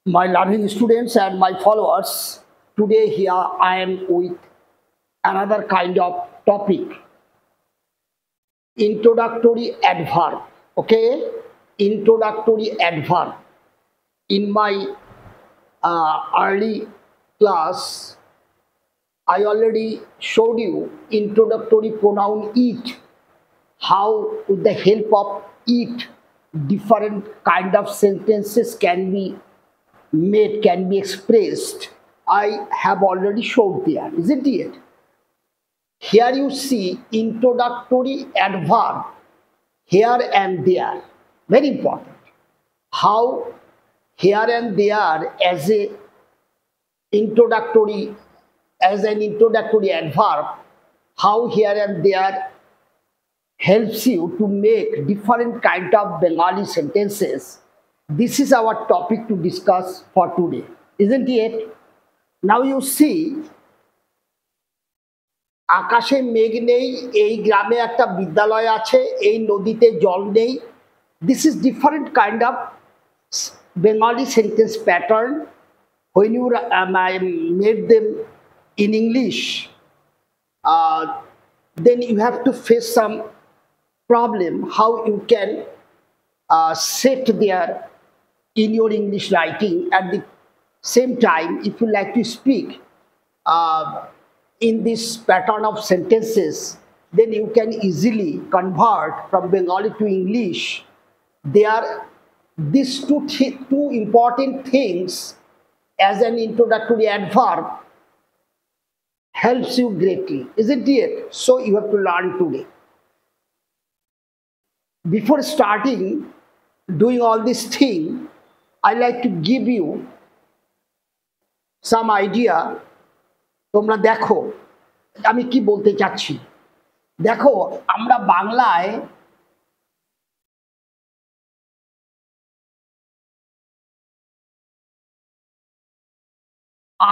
My learning students and my followers, today here I am with another kind of topic, introductory adverb. Okay, introductory adverb. In my early class, I already showed you introductory pronoun it, how with the help of it different kind of sentences can be made, can be expressed. I have already showed there, isn't it? Here you see introductory adverb here and there. Very important. How here and there introductory as an introductory adverb, how here and there helps you to make different kind of Bengali sentences. This is our topic to discuss for today, isn't it? Now you see, আকাশে মেঘ নেই, এই গ্রামে একটা বিদ্যালয় আছে, এই নদীতে জল নেই. This is different kind of Bengali sentence pattern. When you made them in English, then you have to face some problem how you can set there in your English writing. At the same time, if you like to speak in this pattern of sentences, then you can easily convert from Bengali to English. These two important things as an introductory adverb helps you greatly, isn't it? So you have to learn today. Before starting doing all this thing, I like to give you some idea. তোমরা দেখো আমি কি বলতে চাচ্ছি। দেখো আমরা বাংলায়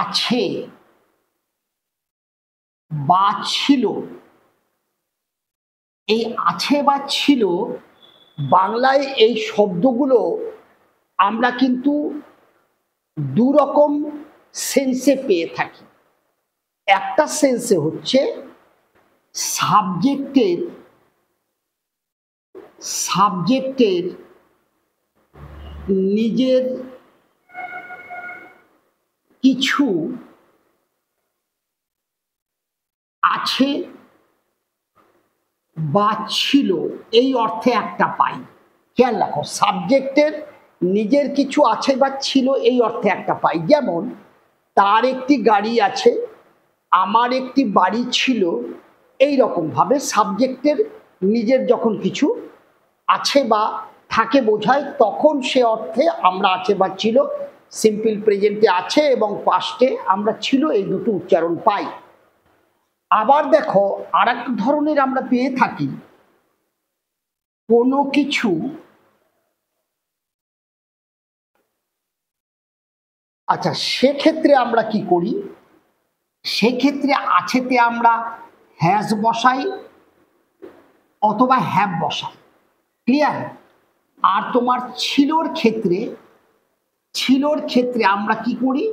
আছে বা ছিল, এই আছে বা ছিল বাংলায় এই শব্দগুলো আমরা কিন্তু দু রকম সেন্সে পেয়ে থাকি। একটা সেন্সে হচ্ছে সাবজেক্টের নিজের কিছু আছে বা ছিল এই অর্থে একটা পাই। খেয়াল রাখো, সাবজেক্টের নিজের কিছু আছে বা ছিল এই অর্থে একটা পাই। যেমন তার একটি গাড়ি আছে, আমার একটি বাড়ি ছিল, এই রকম ভাবে সাবজেক্টের নিজের যখন কিছু আছে বা থাকে বোঝায়, তখন সে অর্থে আমরা আছে বা ছিল, সিম্পল প্রেজেন্টে আছে এবং পাস্টে আমরা ছিল, এই দুটো উচ্চারণ পাই। আবার দেখো আর এক ধরনের আমরা পেয়ে থাকি, কোনো কিছু আচ্ছা, সেক্ষেত্রে আমরা কি করি, সেক্ষেত্রে আছেতে আমরা হ্যাজ বসাই অথবা হ্যাভ বসাই। ক্লিয়ার? আর তোমার ছিলর ক্ষেত্রে আমরা কি করি,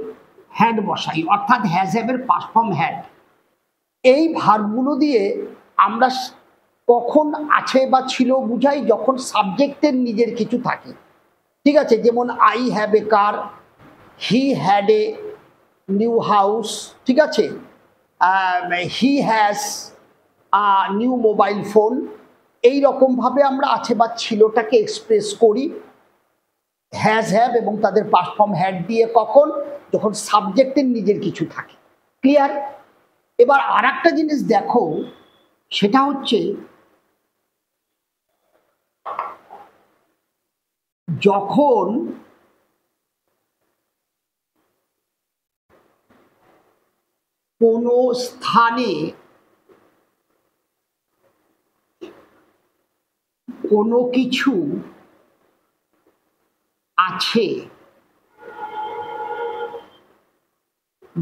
হ্যাড বসাই, অর্থাৎ হ্যাজ হ্যাভের পাস্ট ফর্ম হ্যাড। এই ভার্বগুলো দিয়ে আমরা কখন আছে বা ছিল বুঝাই, যখন সাবজেক্টের নিজের কিছু থাকে। ঠিক আছে? যেমন I have a car, he had a new house, ঠিক আছে, he has new mobile phone. এই রকম ভাবে আমরা আছে বা ছিলটাকে এক্সপ্রেস করি হ্যাজ হ্যাভ এবং তাদের পাস্ট ফর্ম হ্যাড দিয়ে। কখন? যখন সাবজেক্টের নিজের কিছু থাকে। ক্লিয়ার? এবার আর একটা জিনিস দেখো, সেটা হচ্ছে যখন কোনো স্থানে কোনো কিছু আছে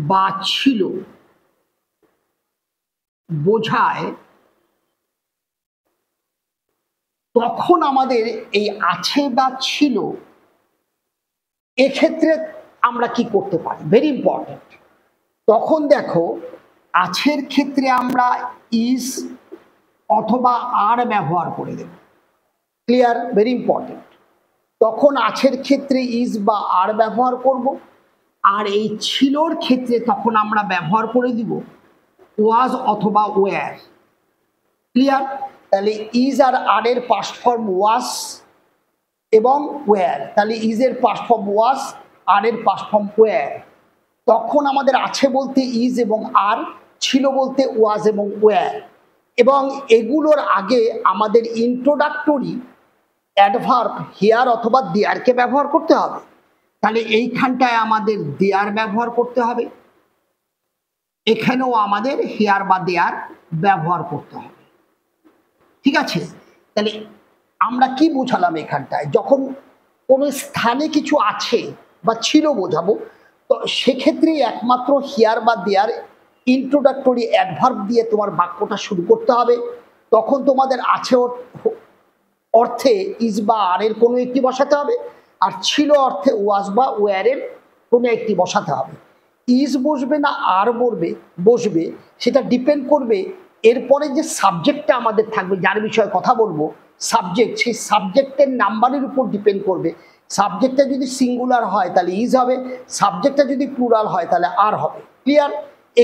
বা ছিল বোঝায়, তখন আমাদের এই আছে বা ছিল এক্ষেত্রে আমরা কি করতে পারি, ভেরি ইম্পর্টেন্ট। তখন দেখো আছের ক্ষেত্রে আমরা ইজ অথবা আর ব্যবহার করে দেব। Clear, very important. তখন আছের ক্ষেত্রে ইজ বা আর ব্যবহার করব, আর এই ছিলর ক্ষেত্রে তখন আমরা ব্যবহার করে দিব ওয়াজ অথবা ওয়্যার। ক্লিয়ার? তাহলে ইজ আর আর এর পাস্ট ফর্ম ওয়াজ এবং ওয়্যার, তাহলে ইজ এর পাস্ট ফর্ম ওয়াজ, আর এর পাস্ট ফর্ম ওয়্যার। তখন আমাদের আছে বলতে ইজ এবং আর, ছিল বলতে ওয়াজ এবং ওয়্যার, এবং এগুলোর আগে আমাদের ইন্ট্রোডাক্টরি অ্যাডভার্ব হিয়ার অথবা দেয়ারকে ব্যবহার করতে হবে। তাহলে এইখানটায় আমাদের দেয়ার ব্যবহার করতে হবে, এখানেও আমাদের হিয়ার বা দেয়ার ব্যবহার করতে হবে। ঠিক আছে? তাহলে আমরা কি বোঝালাম এখানটায়, যখন কোনো স্থানে কিছু আছে বা ছিল বোঝাবো, তো সেক্ষেত্রেই একমাত্র হিয়ার বা দেয়ার ইন্ট্রোডাক্টরি অ্যাডভার্ব দিয়ে তোমার বাক্যটা শুরু করতে হবে। তখন তোমাদের আছে অর্থে ইজ বা আর এর কোনো একটি বসাতে হবে, আর ছিল অর্থে ওয়াজ বা ওয়্যারের কোনো একটি বসাতে হবে। ইজ বসবে না আর বসবে সেটা ডিপেন্ড করবে এরপরে যে সাবজেক্টটা আমাদের থাকবে, যার বিষয়ে কথা বলবো, সাবজেক্ট, সেই সাবজেক্টের নাম্বারের উপর ডিপেন্ড করবে। সাবজেক্টটা যদি সিঙ্গুলার হয় তাহলে ইজ হবে, সাবজেক্টটা যদি প্লুরাল হয় তাহলে আর হবে। ক্লিয়ার?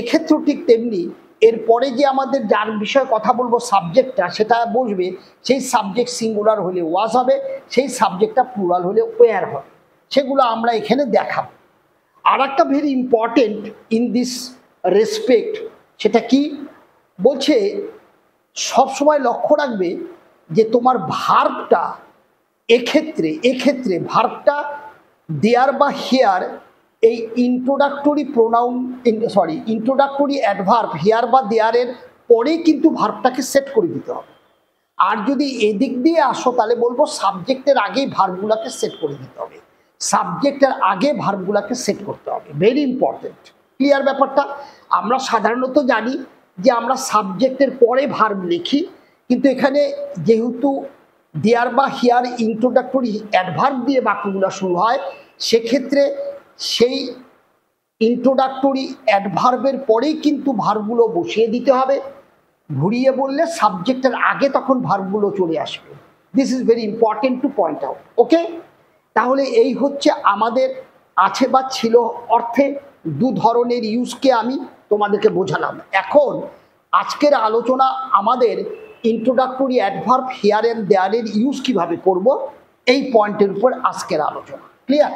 এক্ষেত্রেও ঠিক তেমনি এরপরে যে আমাদের যার বিষয়ে কথা বলবো সাবজেক্টটা, সেটা বসবে, সেই সাবজেক্ট সিঙ্গুলার হলে ওয়াজ হবে, সেই সাবজেক্টটা প্লুরাল হলে ওয়্যার হবে। সেগুলো আমরা এখানে দেখাবো। আর একটা very important in this respect, সেটা কি বলছে, সবসময় লক্ষ্য রাখবে যে তোমার ভার্বটা এক্ষেত্রে ভার্বটা দেয়ার বা হিয়ার, এই ইন্ট্রোডাক্টরি অ্যাডভার্ব হিয়ার বা দেয়ারের পরেই কিন্তু ভার্বটাকে সেট করে দিতে হবে। আর যদি এদিক দিয়ে আসো তাহলে বলবো সাবজেক্টের আগেই ভার্বগুলোকে সেট করে দিতে হবে, সাবজেক্টের আগে ভার্বগুলোকে সেট করতে হবে। Very important. ক্লিয়ার ব্যাপারটা? আমরা সাধারণত জানি যে আমরা সাবজেক্টের পরে ভার্ব লিখি, কিন্তু এখানে যেহেতু দেয়ার বা হিয়ার ইন্ট্রোডাক্টরি অ্যাডভার্ব দিয়ে বাক্যগুলো শুরু হয়, সেক্ষেত্রে সেই ইন্ট্রোডাক্টরি অ্যাডভার্বের পরেই কিন্তু ভার্বগুলো বসিয়ে দিতে হবে। ঘুরিয়ে বললে সাবজেক্টের আগে তখন ভার্বগুলো চলে আসবে। This is very important to point out. Okay? তাহলে এই হচ্ছে আমাদের আছে বা ছিল অর্থে দু ধরনের ইউজকে আমি তোমাদেরকে বোঝালাম। এখন আজকের আলোচনা আমাদের ইন্ট্রোডাক্টরি অ্যাডভার্ব হিয়ার এন্ড দেয়ারের ইউজ কিভাবে করব, এই পয়েন্টের উপর আজকের আলোচনা। ক্লিয়ার?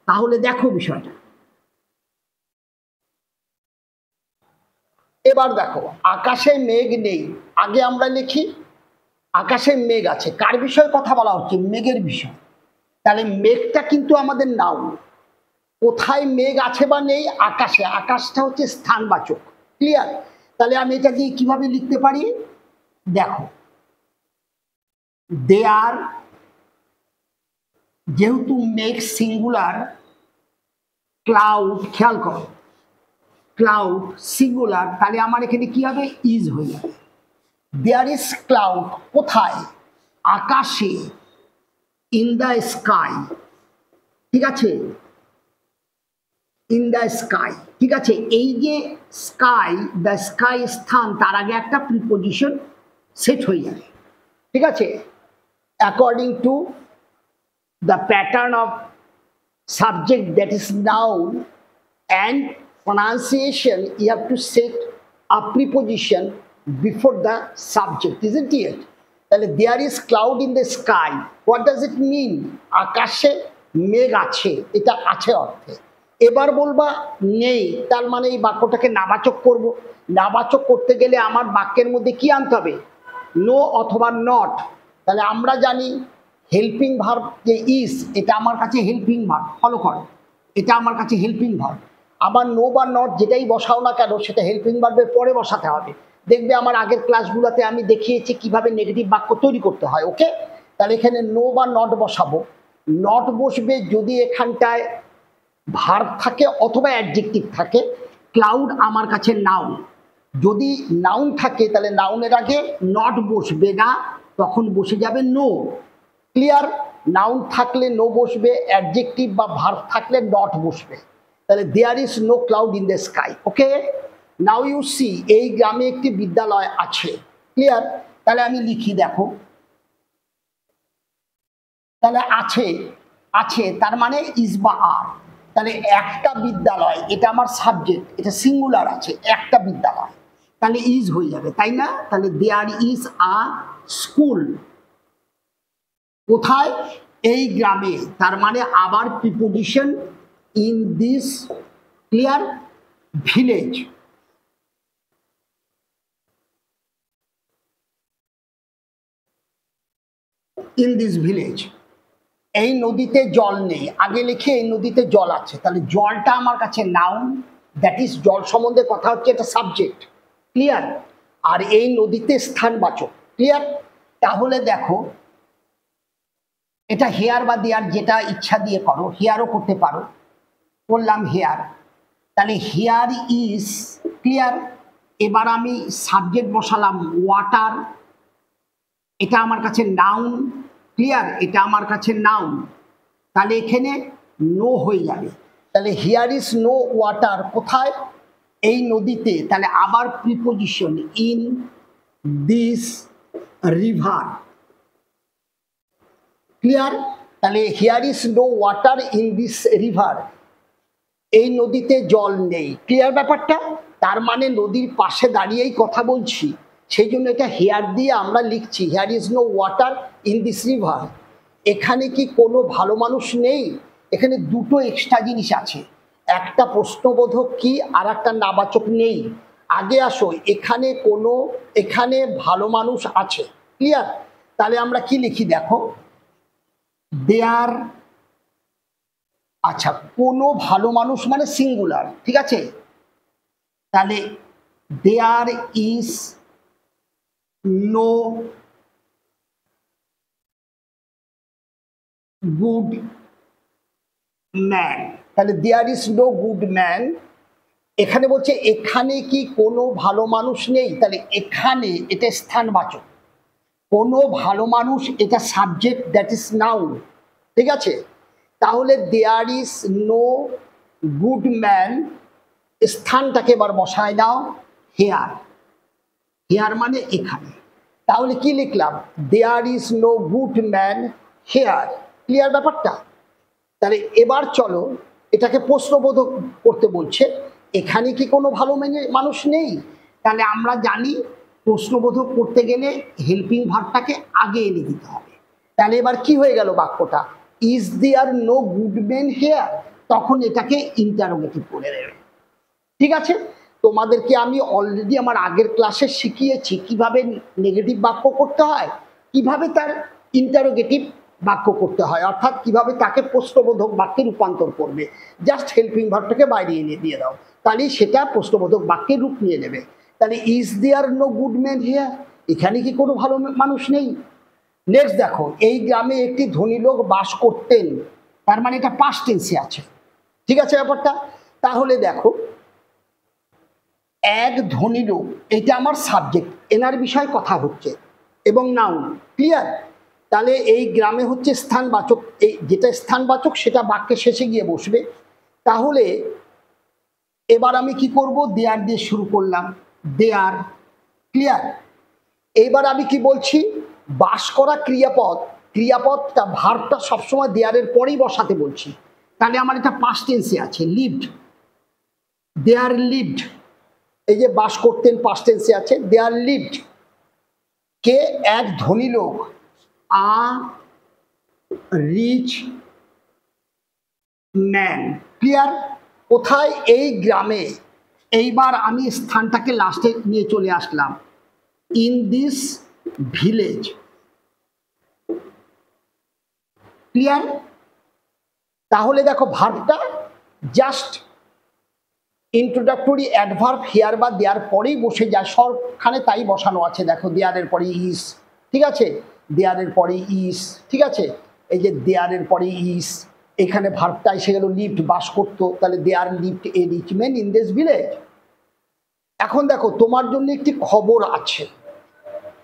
তাহলে দেখো বিষয়টা। এবার দেখো, আকাশে মেঘ নেই, আগে আমরা লিখি আকাশে মেঘ আছে। কার বিষয়ে কথা বলা হচ্ছে? মেঘের বিষয়। তাহলে মেঘটা কিন্তু আমাদের নাউন। কোথায় মেঘ আছে বা নেই? আকাশে। আকাশটা হচ্ছে স্থানবাচক। ক্লিয়ার? তাহলে আমি এটা দিয়ে কিভাবে লিখতে পারি? দেখো, দেয়ার, যেহেতু মেঘ সিঙ্গুলার, ক্লাউড, খেয়াল করো, ক্লাউড সিঙ্গুলার, তাহলে আমার এখানে কি হবে? ইজ হয়ে যাবে। দেয়ার ইজ ক্লাউড, কোথায়? আকাশে, ইন দ্য স্কাই। ঠিক আছে? In the sky. ঠিক আছে? এই যে স্কাই, দ্য স্কাই স্থান, তার আগে একটা প্রিপোজিশন সেট হয়ে যাবে। ঠিক আছে? According to the pattern of subject that is noun and pronunciation, you have to set a preposition before the subject, isn't it? তাহলে there is cloud in the sky, what does it mean? আকাশে মেঘ আছে, এটা আছে অর্থে। এবার বলবা নেই, তার মানে এই বাক্যটাকে নাবাচক করব। নাবাচক করতে গেলে আমার বাক্যের মধ্যে কি আনতে হবে? নো অথবা নট। তাহলে আমরা জানি হেল্পিং ভার্ব যে ইজ, এটা আমার কাছে হেল্পিং ভার্ব। ফলো করো, এটা আমার কাছে হেল্পিং ভার্ব। আবার নো বা নট যেটাই বসাও না কেন, সেটা হেল্পিং ভার্বের পরে বসাতে হবে। দেখবে আমার আগের ক্লাসগুলোতে আমি দেখিয়েছি কিভাবে নেগেটিভ বাক্য তৈরি করতে হয়। ওকে? তাহলে এখানে নো বা নট বসাবো। নট বসবে যদি এখানটায় ভার্ব থাকে অথবা অ্যাডজেক্টিভ থাকে। ক্লাউড আমার কাছে নাউন, যদি নাউন থাকে তাহলে নাউনের আগে নট বসবে না, তখন বসে যাবে নো। ক্লিয়ার? নাউন থাকলে নো বসবে, অ্যাডজেক্টিভ বা ভার্ব থাকলে নট বসবে। তাহলে there is no cloud in the sky. Okay, now you see, এই গ্রামে একটি বিদ্যালয় আছে। ক্লিয়ার? তাহলে আমি লিখি, দেখো, তাহলে আছে, আছে তার মানে ইজ বা আর। তাহলে একটা বিদ্যালয়, এটা আমার সাবজেক্ট, এটা সিঙ্গুলার আছে, একটা বিদ্যালয়, তাহলে ইজ হয়ে যাবে, তাই না? তাহলে দেয়ার ইজ আ স্কুল। কোথায়? এই গ্রামে, তার মানে আবার preposition in this, clear, village. In this village, এই নদীতে জল নেই, আগে লিখে এই নদীতে জল আছে। তাহলে জলটা আমার কাছে নাউন, দ্যাট ইজ জল সম্বন্ধে কথা হচ্ছে, এটা সাবজেক্ট। ক্লিয়ার? আর এই নদীতে স্থানবাচক। ক্লিয়ার? তাহলে দেখো, এটা হেয়ার বা দেয়ার, যেটা ইচ্ছা দিয়ে করো, হেয়ারও করতে পারো, করলাম হেয়ার। তাহলে হেয়ার ইজ, ক্লিয়ার, এবার আমি সাবজেক্ট বসালাম ওয়াটার, এটা আমার কাছে নাউন। ক্লিয়ার? এটা আমার কাছে নাউন, তাহলে এখানে নো হয়ে যাবে। তাহলে হিয়ার ইজ নো ওয়াটার, কোথায়? এই নদীতে। তাহলে আবার preposition in this river. Clear? তাহলে here is no water in this river, এই নদীতে জল নেই। ক্লিয়ার ব্যাপারটা? তার মানে নদীর পাশে দাঁড়িয়েই কথা বলছি, সেই জন্য এটা হেয়ার দিয়ে আমরা লিখছি, here is no water in this river. এখানে কি কোনো ভালো মানুষ নেই? এখানে দুটো এক্সট্রা জিনিস আছে, একটা প্রশ্নবোধক কি আর একটা নাবাচক নেই। আগে আসো, এখানে কোনো, এখানে ভালো মানুষ আছে। ক্লিয়ার? তাহলে আমরা কি লিখি, দেখো, দেয়ার, আচ্ছা, কোনো ভালো মানুষ মানে সিঙ্গুলার, ঠিক আছে? তাহলে there is no good man. তাহলে there is no good man, এখানে বলছে এখানে কি কোনো ভালো মানুষ নেই, তাহলে এখানে এটা স্থানবাচক, কোনো ভালো মানুষ এটা সাবজেক্ট, দ্যাট ইজ নাউন। ঠিক আছে? তাহলে there is no good man, স্থানটাকে এবার বসায় দাও হেয়ার, হেয়ার মানে এখানে। তাহলে কি লিখলাম? There is no good man here. Clear ব্যাপারটা? তাহলে এবার চলো, এটাকে প্রশ্নবোধক করতে বলছে, এখানে কি কোনো ভালো মানুষ নেই? তাহলে আমরা জানি প্রশ্নবোধক করতে গেলে হেল্পিং ভার্বটাকে আগে এনে দিতে হবে। তাহলে এবার কি হয়ে গেল বাক্যটা? Is there no good man here, তখন এটাকে ইন্টারোগেটিভ করে দেবে। ঠিক আছে? তোমাদেরকে আমি অলরেডি আমার আগের ক্লাসে শিখিয়েছি কিভাবে নেগেটিভ বাক্য করতে হয়, কিভাবে তার ইন্টারোগেটিভ বাক্য করতে হয়, অর্থাৎ কিভাবে তাকে প্রশ্নবোধক বাক্যে রূপান্তর করবে। জাস্ট হেল্পিং ভার্বটাকে বাইরে এনে দিয়ে দাও, তাহলে সেটা প্রশ্নবোধক বাক্যের রূপ নিয়ে নেবে। তাহলে is there no good man here, এখানে কি কোনো ভালো মানুষ নেই? নেক্সট দেখো, এই গ্রামে একটি ধনী লোক বাস করতেন, তার মানে এটা পাস্ট টেন্সে আছে। ঠিক আছে ব্যাপারটা? তাহলে দেখো, এক ধনী লোক, এটা আমার সাবজেক্ট, এনার বিষয়ে কথা হচ্ছে, এবং নাউন। ক্লিয়ার? তাহলে এই গ্রামে হচ্ছে স্থানবাচক, এই যেটা স্থানবাচক সেটা বাক্যের শেষে গিয়ে বসবে। তাহলে এবার আমি কি করব? দেয়ার দিয়ে শুরু করলাম, দেয়ার। ক্লিয়ার? এইবার আমি কি বলছি? বাস করা ক্রিয়াপদ, ক্রিয়াপদটা ভার্বটা সবসময় দেয়ারের পরেই বসাতে বলছি। তাহলে আমার এটা পাস্ট টেন্সে আছে, লিভড, দেয়ার লিভড। এই যে বাস করতেন পাস্ট টেন্সে আছে, দেয়ার লিভড। কে? এক ধনী লোক, আ রিচ ম্যান। ক্লিয়ার? কোথায়? এই গ্রামে। এইবার আমি স্থানটাকে লাস্টে নিয়ে চলে আসলাম, ইন দিস ভিলেজ। ক্লিয়ার? তাহলে দেখো ভার্বটা জাস্ট ইন্ট্রোডাক্টরি অ্যাডভার্ব হিয়ার বা দেয়ার পরেই বসে যায়, সবখানে তাই বসানো আছে। দেখো, দেয়ারের পরে ইস, ঠিক আছে, দেয়ারের পরে ইস, ঠিক আছে, এই যে দেয়ারের পরে ইস, এখানে ভার্বটা এসে গেল লিভড, বাস করতো, তাহলে there lived a rich man in this village. এখন দেখো, তোমার জন্য একটি খবর আছে।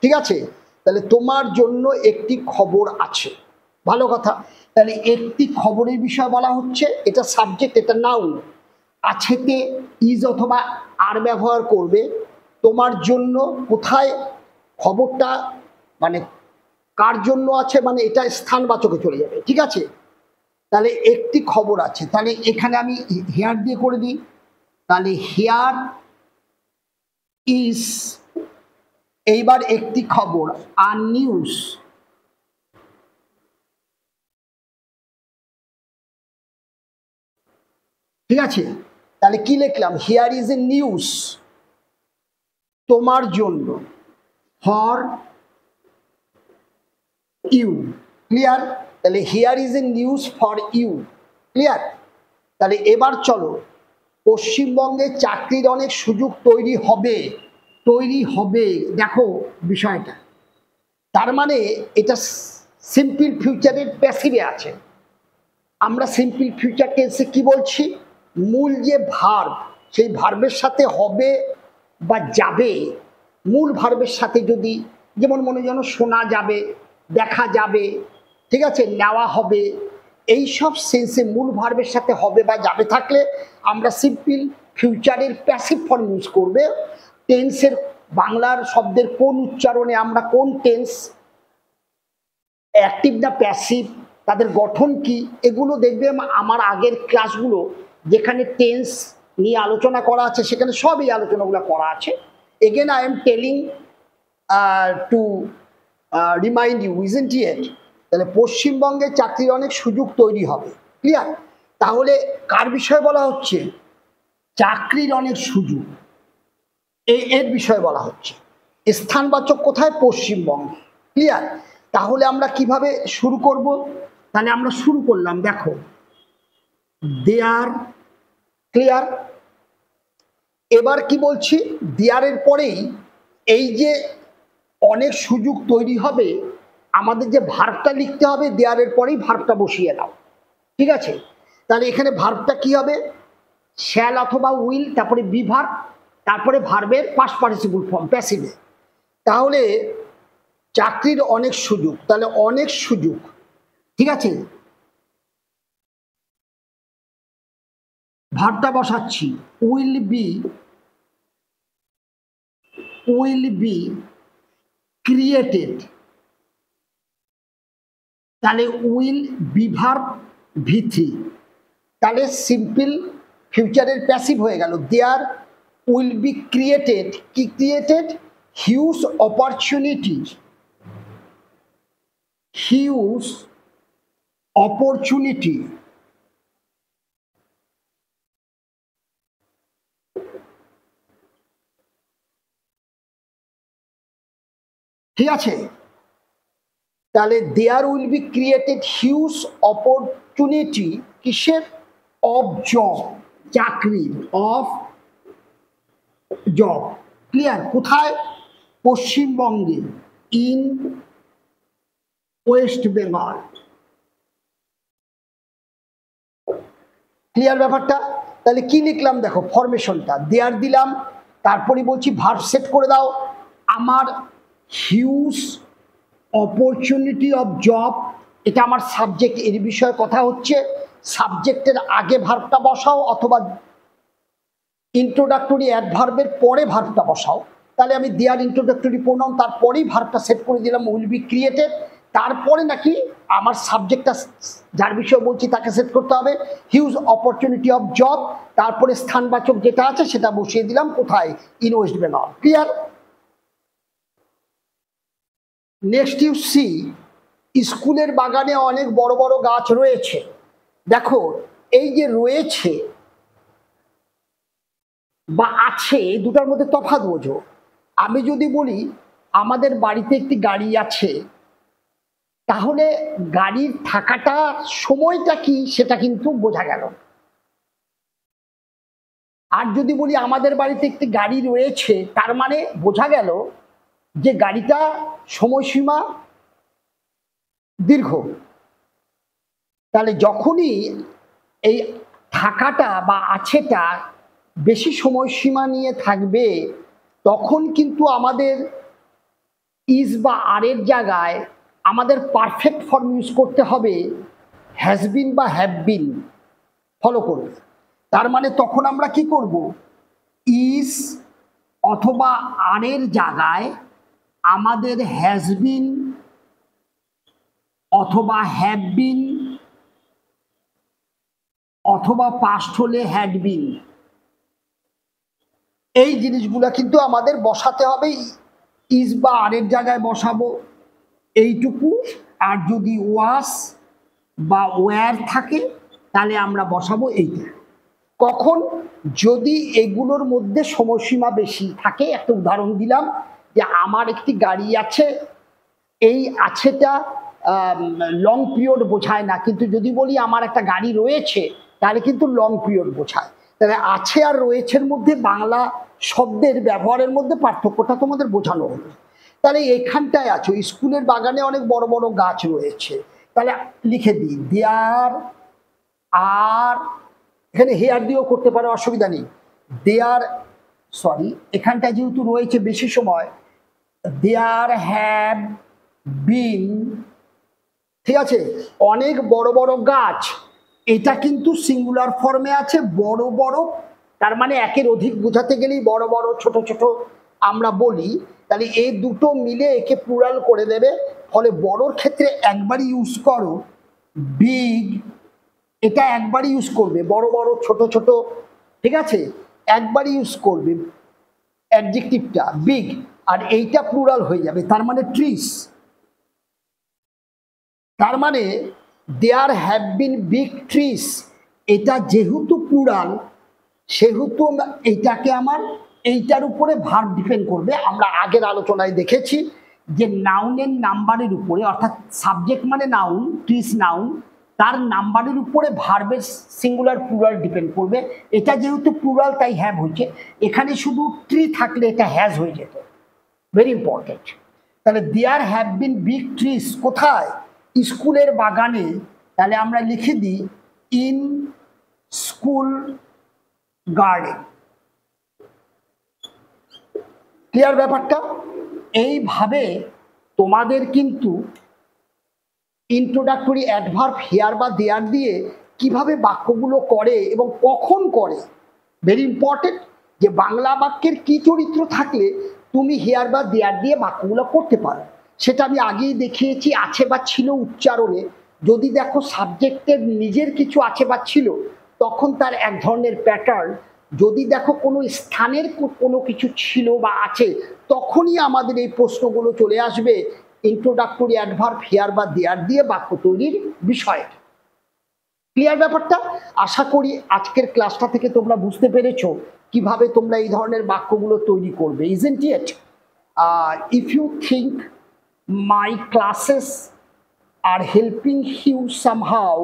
ঠিক আছে? তাহলে তোমার জন্য একটি খবর আছে, ভালো কথা। তাহলে একটি খবরের বিষয় বলা হচ্ছে, এটা সাবজেক্ট, এটা নাউন। আছেতে ইজ অথবা আর ব্যবহার করবে। তোমার জন্য কোথায় খবরটা, মানে কার জন্য আছে, মানে এটা স্থানবাচকে চলে যাবে, ঠিক আছে। তাহলে একটি খবর আছে, তাহলে এখানে আমি হেয়ার দিয়ে করে দিই। তাহলে হেয়ার ইজ, এইবার একটি খবর, আর নিউজ, ঠিক আছে। তাহলে কি লিখলাম, হিয়ার ইজ এ নিউজ, তোমার জন্য, ফর ইউ, ক্লিয়ার। তাহলে here is a news for you, clear. তাহলে এবার চলো, পশ্চিমবঙ্গে চাকরির অনেক সুযোগ তৈরি হবে, তৈরি হবে, দেখো বিষয়টা। তার মানে এটা সিম্পল ফিউচারের প্যাসিভে আছে। আমরা সিম্পল ফিউচার টেন্সে কি বলছি, মূল যে ভার্ব, সেই ভার্বের সাথে হবে বা যাবে, মূল ভার্বের সাথে যদি, যেমন মনে যেন শোনা যাবে, দেখা যাবে, ঠিক আছে, নেওয়া হবে, এই সব সেন্সে মূল ভার্বের সাথে হবে বা যাবে থাকলে আমরা সিম্পল ফিউচারের প্যাসিভ ফর্ম ইউজ করবে। টেন্সের বাংলার শব্দের কোন উচ্চারণে আমরা কোন টেন্স, অ্যাক্টিভ না প্যাসিভ, তাদের গঠন কি, এগুলো দেখবে আমার আগের ক্লাসগুলো যেখানে টেন্স নিয়ে আলোচনা করা আছে সেখানে সব এই আলোচনাগুলো করা আছে। Again I am telling to remind you, isn't it. তাহলে পশ্চিমবঙ্গে চাকরির অনেক সুযোগ তৈরি হবে, ক্লিয়ার। তাহলে কার বিষয়ে বলা হচ্ছে, চাকরির অনেক সুযোগ, এর বিষয়ে বলা হচ্ছে। স্থানবাচক কোথায়, পশ্চিমবঙ্গে, ক্লিয়ার। তাহলে আমরা কিভাবে শুরু করব, তাহলে আমরা শুরু করলাম, দেখো দেয়ার, ক্লিয়ার। এবার কি বলছি, দেয়ারের পরেই এই যে অনেক সুযোগ তৈরি হবে, আমাদের যে ভার্বটা লিখতে হবে দেয়ারের পরেই ভার্বটা বসিয়ে দাও, ঠিক আছে। তাহলে এখানে ভার্বটা কি হবে, শ্যাল অথবা উইল, তারপরে বি ভার্ব, তারপরে ভার্বের পাস্ট পার্টিসিপল ফর্ম প্যাসিভে। তাহলে চাকরির অনেক সুযোগ, তাহলে অনেক সুযোগ, ঠিক আছে, ভার্বটা বসাচ্ছি, উইল বি ক্রিয়েটেড। তাহলে উইল বি ভার্ব ভি3, তাহলে সিম্পল ফিউচারের প্যাসিভ হয়ে গেল। দেয়ার উইল বি ক্রিয়েটেড, কি created, huge opportunity, huge opportunity, ঠিক আছে। তাহলে there will be created huge opportunity, কিসের, অফ জব, চাকরি, অফ জব, ক্লিয়ার। কোথায়, পশ্চিমবঙ্গে, ইন ওয়েস্ট বেঙ্গল, ক্লিয়ার ব্যাপারটা। তাহলে কি লিখলাম, দেখো ফরমেশনটা, দেয়ার দিলাম, তারপরে বলছি ভার্ব সেট করে দাও, আমার হিউজ অপরচুনিটি অফ জব, এটা আমার সাবজেক্ট, এর বিষয়ে কথা হচ্ছে। সাবজেক্টের আগে ভার্বটা বসাও অথবা ইন্ট্রোডাক্টরি অ্যাডভার্বের পরে ভার্বটা বসাও। তাহলে আমি দেয়ার ইন্ট্রোডাক্টরি প্রোনাউন, তারপরেই ভার্বটা সেট করে দিলাম, উইল বি ক্রিয়েটেড। তারপরে নাকি আমার সাবজেক্টটা যার বিষয়ে বলছি তাকে সেট করতে হবে, হিউজ অপরচুনিটি অফ জব, তারপরে স্থানবাচক যেটা আছে সেটা বসিয়ে দিলাম, কোথায়, in West Bengal, clear. Next you see, স্কুলের বাগানে অনেক বড় বড় গাছ রয়েছে। দেখো এই যে রয়েছে বা আছে, দুটার মধ্যে তফাৎ বোঝো। আমি যদি বলি আমাদের বাড়িতে একটি গাড়ি আছে, তাহলে গাড়ির থাকাটা সময়টা কি সেটা কিন্তু বোঝা গেল। আর যদি বলি আমাদের বাড়িতে একটি গাড়ি রয়েছে, তার মানে বোঝা গেল যে গাড়িটা সময়সীমা দীর্ঘ। তাহলে যখনই এই থাকাটা বা আছেটা বেশি সময়সীমা নিয়ে থাকবে, তখন কিন্তু আমাদের ইজ বা আরের জায়গায় আমাদের পারফেক্ট ফর্ম ইউজ করতে হবে হ্যাজ বিন বা হ্যাভ বিন ফলো করবে। তার মানে তখন আমরা কি করব, ইজ অথবা আর এর জায়গায় আমাদের হ্যাজ বিন অথবা হ্যাভ বিন অথবা পাস্ট হলে হ্যাড বিন, এই জিনিসগুলো কিন্তু আমাদের বসাতে হবে। ইজ বা আর এর জায়গায় বসাবো এইটুকু, আর যদি ওয়াস বা ওয়্যার থাকে তাহলে আমরা বসাবো এইটা। কখন, যদি এগুলোর মধ্যে সময়সীমা বেশি থাকে। একটা উদাহরণ দিলাম যে আমার একটি গাড়ি আছে, এই আছেটা লং পিরিয়ড বোঝায় না, কিন্তু যদি বলি আমার একটা গাড়ি রয়েছে তাহলে কিন্তু লং পিরিয়ড বোঝায়। তাহলে আছে আর রয়েছের মধ্যে বাংলা শব্দের ব্যবহারের মধ্যে পার্থক্যটা তোমাদের বোঝানো হলো। তাহলে এখানটায় আছো, স্কুলের বাগানে অনেক বড় বড় গাছ রয়েছে, তাহলে লিখে দিই দেয়ার আর, এখানে হেয়ার দিয়েও করতে পারো, অসুবিধা নেই। দেয়ার, সরি, এখানটায় যেহেতু রয়েছে বেশি সময়, দেয়ার হ্যাভ বিন, ঠিক আছে, অনেক বড় বড় গাছ, এটা কিন্তু সিঙ্গুলার ফর্মে আছে, বড় বড়, তার মানে একের অধিক বোঝাতে গেলেই বড় বড় ছোট ছোট আমরা বলি, তাহলে এই দুটো মিলে একে প্লুরাল করে দেবে। ফলে বড়র ক্ষেত্রে একবারই ইউজ করো বিগ, এটা একবারই ইউজ করবে, বড় বড় ছোট ছোট, ঠিক আছে, একবারই ইউজ করবে অ্যাডজেক্টিভটা বিগ, আর এইটা প্লুরাল হয়ে যাবে, তার মানে ট্রিস। তার মানে there have been big trees, এটা যেহেতু প্লুরাল সেহেতু এইটাকে আমার এইটার উপরে ভার্ব ডিপেন্ড করবে। আমরা আগের আলোচনায় দেখেছি যে নাউনের নাম্বারের উপরে, অর্থাৎ সাবজেক্ট মানে নাউন, ট্রিস নাউন, তার নাম্বারের উপরে ভার্বের সিঙ্গুলার প্লুরাল ডিপেন্ড করবে। এটা যেহেতু প্লুরাল তাই হ্যাভ হয়েছে, এখানে শুধু ট্রি থাকলে এটা হ্যাজ হয়ে যেত, ভেরি ইম্পর্টেন্ট। তাহলে there have been big trees কোথায়, স্কুলের বাগানে, তাহলে আমরা লিখে দিই ইন স্কুল গার্ডেন। ক্লিয়ার ব্যাপারটা? এইভাবে তোমাদের কিন্তু ইন্ট্রোডাক্টরি অ্যাডভার্ব হিয়ার বা দেয়ার দিয়ে কিভাবে বাক্যগুলো করে এবং কখন করে, ভেরি ইম্পর্টেন্ট। যে বাংলা বাক্যের কি চরিত্র থাকলে তুমি হিয়ার বা দেয়ার দিয়ে বাক্যগুলো করতে পারো, সেটা আমি আগেই দেখিয়েছি। আছে বা ছিল উচ্চারণে যদি দেখো সাবজেক্টের নিজের কিছু আছে বা ছিল, তখন তার এক ধরনের প্যাটার্ন। যদি দেখো কোনো স্থানের কোনো কিছু ছিল বা আছে, তখনই আমাদের এই প্রশ্নগুলো চলে আসবে ইন্ট্রোডাক্টরি অ্যাডভার্ব হিয়ার বা দেয়ার দিয়ে বাক্য তৈরির বিষয়। ক্লিয়ার ব্যাপারটা? আশা করি আজকের ক্লাসটা থেকে তোমরা বুঝতে পেরেছো কিভাবে তোমরা এই ধরনের বাক্যগুলো তৈরি করবে, isn't it? If you think my classes are helping you somehow,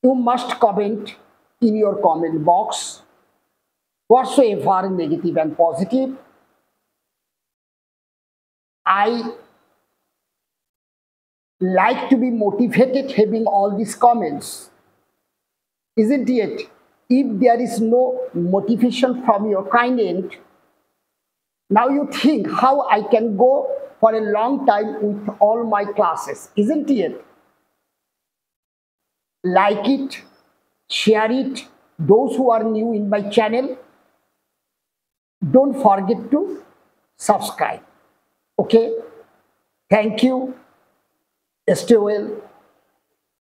you must comment in your comment box whatsoever negative and positive. I like to be motivated having all these comments, isn't it? If there is no motivation from your kind end, now you think how I can go for a long time with all my classes, isn't it? Like it, share it. Those who are new in my channel, don't forget to subscribe. Okay, thank you, stay well.